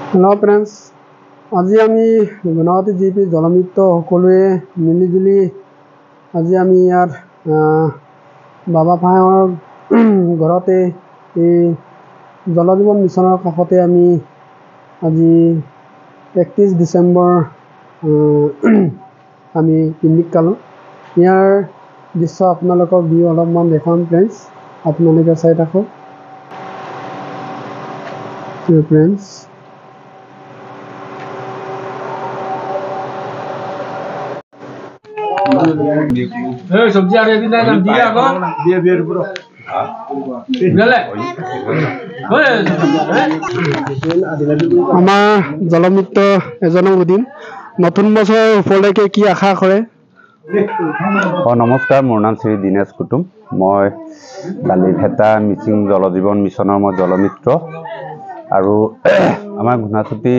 Hello friends, आज आम गुणावती GP जलमित्र सकलोए मिलिजुली आज आम यार बाबा भाईर घरते जल जीवन मिशनर काषते आम आज 31 डिसेम्बर आम पिकनिक खालो। यार दृश्य आपनालोকক ভিউ অলপমান দেখাম फ्रेंड्स, आपनालोके চাই থাকক फ्रेंड्स। सब्जी जलमित्र एजनक सुधिम नतुन बছৰ উপলক্ষে কি আশা কৰে? नमस्कार, मोर नाम श्री दिनेश कुटुम। मैं बालीभेटा मिसिंग जल जीवन मिशनर मैं जलमित्र और आम घुनासुती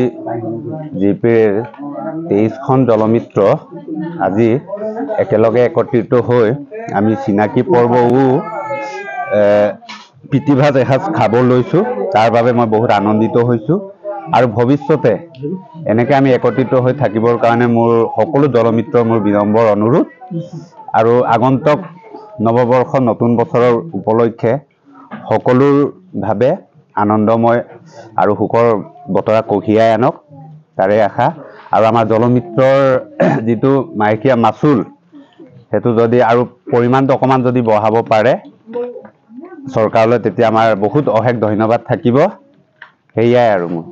जीपीर 23খন जलमित्र आज एकेलगे एकत्रित हो आम चिनाकी पर्वও प्रीतिभाज एसाज खाब लैसो। तार बारे मैं बहुत आनंदित होइसो और भविष्यते एनेके आम एकत्रित हो थाकिबर कारणे मोर सकलो जलमित्र मोर विनम्र अनुरोध और आगंतुक नवबर्ष नतुन बछৰৰ उपलक्षे सकलोर भावे आनंदमय और सुखर बतरा कঢ়িয়াই आनक तारे आशा। और आम जलमित्रर जी मायकिया मासुल हेतु जदि और परिमाण अकमान जदि बढ़ाब पारे सरकारले तेतिया आमार बहुत अहेक धन्यवाद থাকিব। हेयाय और मोर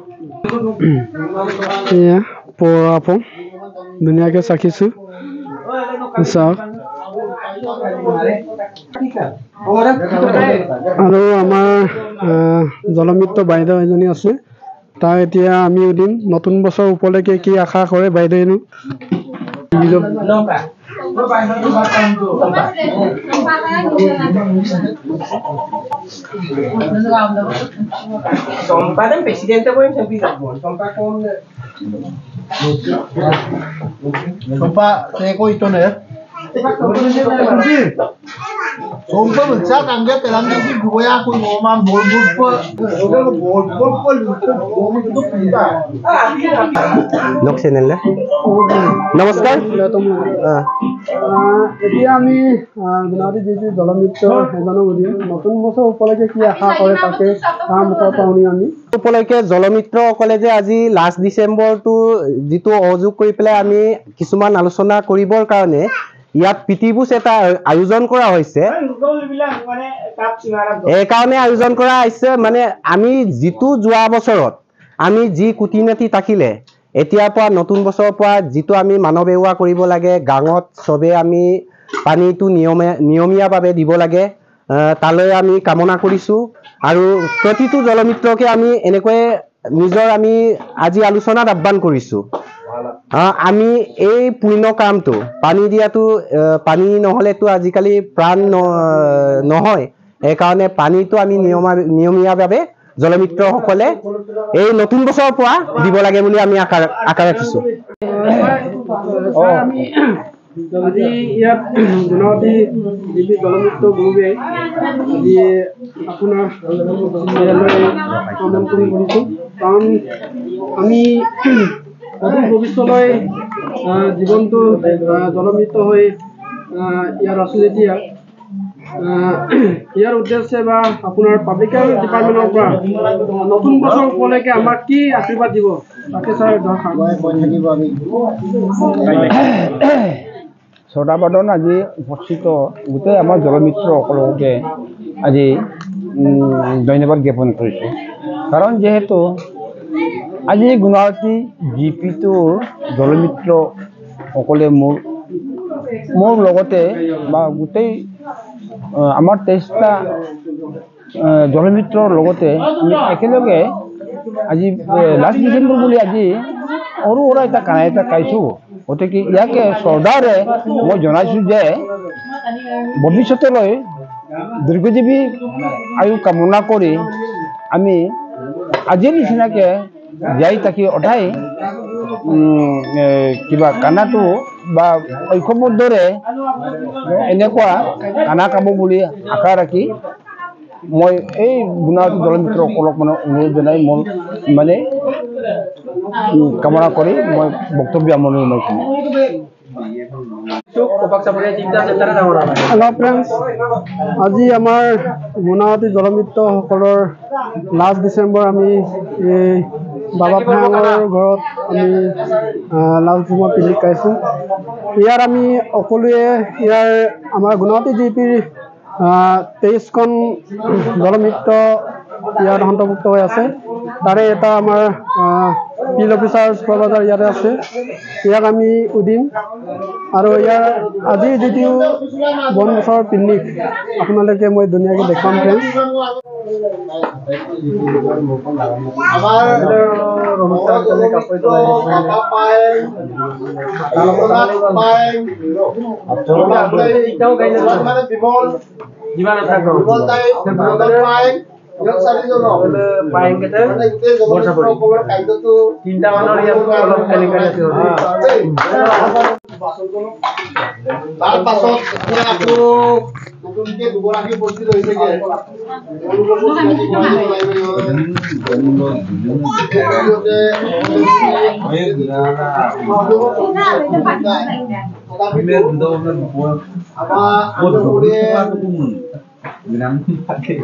आपन धुनियाके चाखिछु चाওক। और आमार जलमित्र বাইদেউ एजनी आछे, ताक एतिया आमी सुधिम नतुन बছৰ उपलक्षे कि आशा करे বাইদেউ। Sompadan presidente voy a servir. Sompa saya kau itu nih. Sompa bencak angkat dalam ini gue aku ngomong bol लोक चैनल नमस्कार। এতিয়া আমি গুণাৱতী জীপি জলমিত্ৰ এজনক সুধিম নতুন বছৰ উপলক্ষে কি আশা কৰে তাকে তাৰ মুখৰ পৰা শুনি আমি। উপলক্ষে জলমিত্ৰসকলে যে আজি লাষ্ট ডিচেম্বৰটো যিটো অযোগ কৰি পেলাই আমি কিছুমান আলোচনা কৰিবৰ কাৰণে ইয়াত প্ৰীতিভোজ এটা আয়োজন কৰা হৈছে। এই কাৰণে আয়োজন কৰা হৈছে মানে আমি যিটো যোৱা বছৰত আমি যি কুটি নাটি তাকিলে এতিয়াৰ পৰা নতুন বছৰৰ পৰা যিটো আমি মানৱ সেৱা কৰিব লাগে, গাঁৱত সবে আমি পানীটো নিয়মীয়াভাৱে দিব লাগে তালৈ আমি কামনা কৰিছো। আৰু প্ৰতিটো জলমিত্ৰকে আমি এনেকৈ নিজৰ আমি আজি আলোচনাত আহ্বান কৰিছো। আমি এই পূৰ্ণ কামটো পানী দিয়াটো পানী নহলেতো আজিকালি প্ৰাণ নহয়, এই কাৰণে পানীটো আমি নিয়মীয়াভাৱে জলমিত্ৰসকলে এই নতুন বছৰৰ পৰা দিব লাগে বুলি আমি আশা ৰাখিছো। আজি ইয়াত গুণাৱতী জীপি জলমিত্ৰ গ্ৰুপে আজি আপোনাৰ আমন্ত্ৰণ কৰিছোঁ, কাৰণ আমি অদূৰ ভৱিষ্যলৈ জীৱনটো জলমিত্ৰ হৈ ইয়াত আছোঁ যেতিয়া ইয়াৰ উদ্দেশ্যে বা আপোনাৰ পাব্লিক হেল্থ ডিপাৰ্টমেণ্টৰ পৰা নতুন বছৰ উপলক্ষে আমাক কি আশীৰ্বাদ দিব তাকে ছাৰ শ্ৰোতাবাদন আজি উপস্থিত গোটেই আমাৰ জলমিত্ৰ সকলোকে আজি ধন্যবাদ জ্ঞাপন কৰিছোঁ। কাৰণ যেহেতু আজি গুণাৱতী জিপিটোৰ জলমিত্ৰ সকলে মোৰ লগতে বা গোটেই আমাৰ 23টা জলমিত্ৰৰ লগতে আমি একেলগে আজি লাষ্ট ডিচেম্বৰ বুলি আজি সৰু সুৰা এটা খানা এটা খাইছোঁ। গতিকে ইয়াকে শ্ৰদ্ধাৰে মই জনাইছোঁ যে ভৱিষ্যতলৈ দীৰ্ঘজীৱী আয়ু কামনা কৰি আমি আজিৰ নিচিনাকৈ যাই থাকি অধাই কিবা খানাটো বা ঐক্যবদ্ধৰে এনেকুৱা খানা খাব বুলি আশা ৰাখি মই এই গুণাৱতী জলমিত্ৰসকলক মানে অনুৰোধ জনাই মোৰ মানে কামনা কৰি মই বক্তব্য সামৰণি মাৰিছোঁ। হেল্ল' ফ্ৰেণ্ডছ, আজি আমাৰ গুণাৱতী জলমিত্ৰসকলৰ লাষ্ট ডিচেম্বৰ আমি এই বাবা ফাঙৰ ঘৰত আমি লাষ্ট ডিচেম্বৰ পিকনিক খাইছোঁ। ইয়াত আমি সকলোৱে ইয়াৰ আমাৰ গুণাৱতী জিপিৰ 23খন জলমিত্ৰ ইয়াত অন্তৰ্ভুক্ত হৈ আছে। তাৰে এটা আমাৰ ফিল্ড অফিচাৰ চুপাৰভাইজাৰ ইয়াতে আছে, ইয়াক আমি সুধিম। আৰু ইয়াৰ আজিৰ যিটো বনবছৰ পিকনিক আপোনালোকে মই ধুনীয়াকৈ দেখুৱাম ফ্ৰেণ্ডছ। তাৰ পাছত আকৌ নতুনকে দুগৰাকী উপস্থিত হৈছেগে।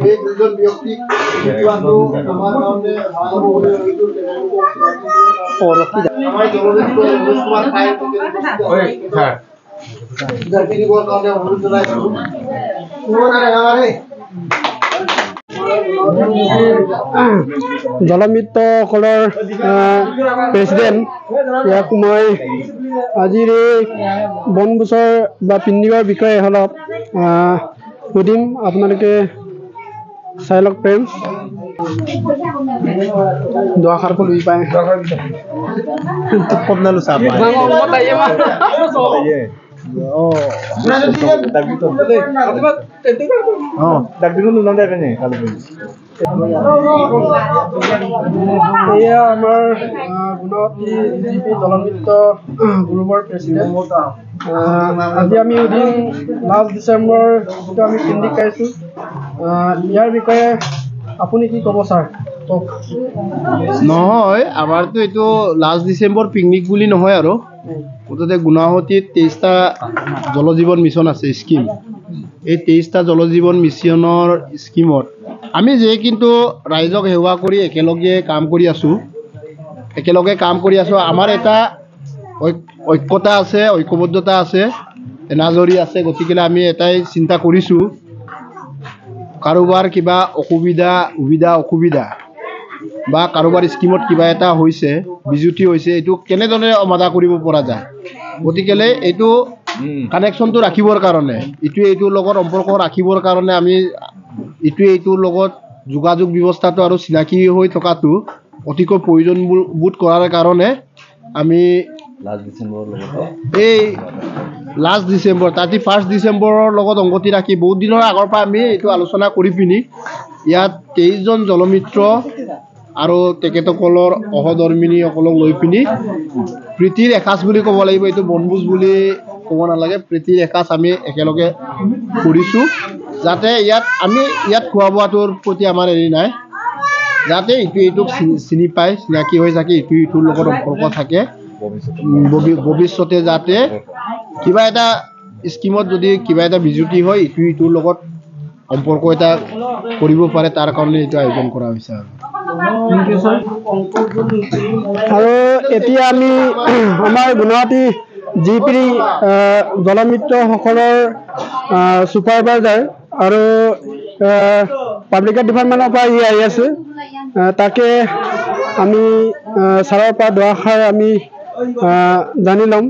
এই দুজন ব্যক্তিক আমাৰ কাৰণে আমাৰ জনজাতি অনুৰোধ জনাইছো। জলমিত্ৰসকলৰ প্ৰেচিডেণ্ট, ইয়াক মই আজিৰ এই বনবছৰ বা পিকনিকৰ বিষয়ে অলপ সুধিম, আপোনালোকে চাই লওক ফ্ৰেণ্ডছ। দুআষাৰকৈ লৈ পায় এয়া আমাৰ গুণাৱতী জিপি জলমিত্ৰ গ্ৰুপৰ প্ৰেচিডেণ্ট। আজি আমি সুধিম লাষ্ট ডিচেম্বৰ যিটো আমি পিকনিক খাইছোঁ, ইয়াৰ বিষয়ে আপুনি কি ক'ব ছাৰ? কওক। নহয়, আমাৰতো এইটো লাষ্ট ডিচেম্বৰ পিকনিক বুলি নহয় আৰু মুঠতে গুণাৱতীত 23টা জলজীৱন মিছন আছে স্কিম। এই 23টা জলজীৱন মিছনৰ স্কিমত আমি যে কিন্তু ৰাইজক সেৱা কৰি একেলগে কাম কৰি আছোঁ। আমাৰ এটা ঐক্যতা আছে, ঐক্যবদ্ধতা আছে, এনাজৰি আছে। গতিকে আমি এটাই চিন্তা কৰিছোঁ, কাৰোবাৰ কিবা অসুবিধা বা কাৰোবাৰ স্কিমত কিবা এটা হৈছে, বিজুতি হৈছে, এইটো কেনেদৰে সমাধা কৰিব পৰা যায়। গতিকে এইটো কানেকশ্যনটো ৰাখিবৰ কাৰণে, ইটোৱে এইটোৰ লগত সম্পৰ্ক ৰাখিবৰ কাৰণে আমি ইটোৱে এইটোৰ লগত যোগাযোগ ব্যৱস্থাটো আৰু চিনাকি হৈ থকাটো অতিকৈ প্ৰয়োজনবোধ কৰাৰ কাৰণে আমি এই লাষ্ট ডিচেম্বৰ 31 ডিচেম্বৰৰ লগত সংগতি ৰাখি বহুত দিনৰ আগৰ পৰা আমি এইটো আলোচনা কৰি পিনি ইয়াত 23জন জলমিত্ৰ আৰু তেখেতসকলৰ সহধৰ্মিনীসকলক লৈ পিনি প্ৰীতিৰ এসাঁজ বুলি ক'ব লাগিব, এইটো বনভোজ বুলি ক'ব নালাগে, প্ৰীতিৰ এসাঁজ আমি একেলগে কৰিছোঁ। যাতে ইয়াত খোৱা বোৱাটোৰ প্ৰতি আমাৰ হেৰি নাই, যাতে ইটোৱে ইটোক চিনি পায়, চিনাকি হৈ থাকে, ইটোৱে ইটোৰ লগত সম্পৰ্ক থাকে। ভৱিষ্যতে যাতে কিবা এটা স্কিমত যদি কিবা এটা বিজুতি হয়, ইটোৱে ইটোৰ লগত সম্পৰ্ক এটা কৰিব পাৰে, তাৰ কাৰণে এইটো আয়োজন কৰা হৈছে। আৰু এতিয়া আমি আমাৰ গুণাৱতী জিপিৰ জলমিত্ৰসকলৰ চুপাৰভাইজাৰ আৰু পাব্লিক ডিপাৰ্টমেণ্টৰ পৰা আহি আছে, তাকে আমি ছাৰৰ পৰা দুআষাৰ আমি জানি ল'ম।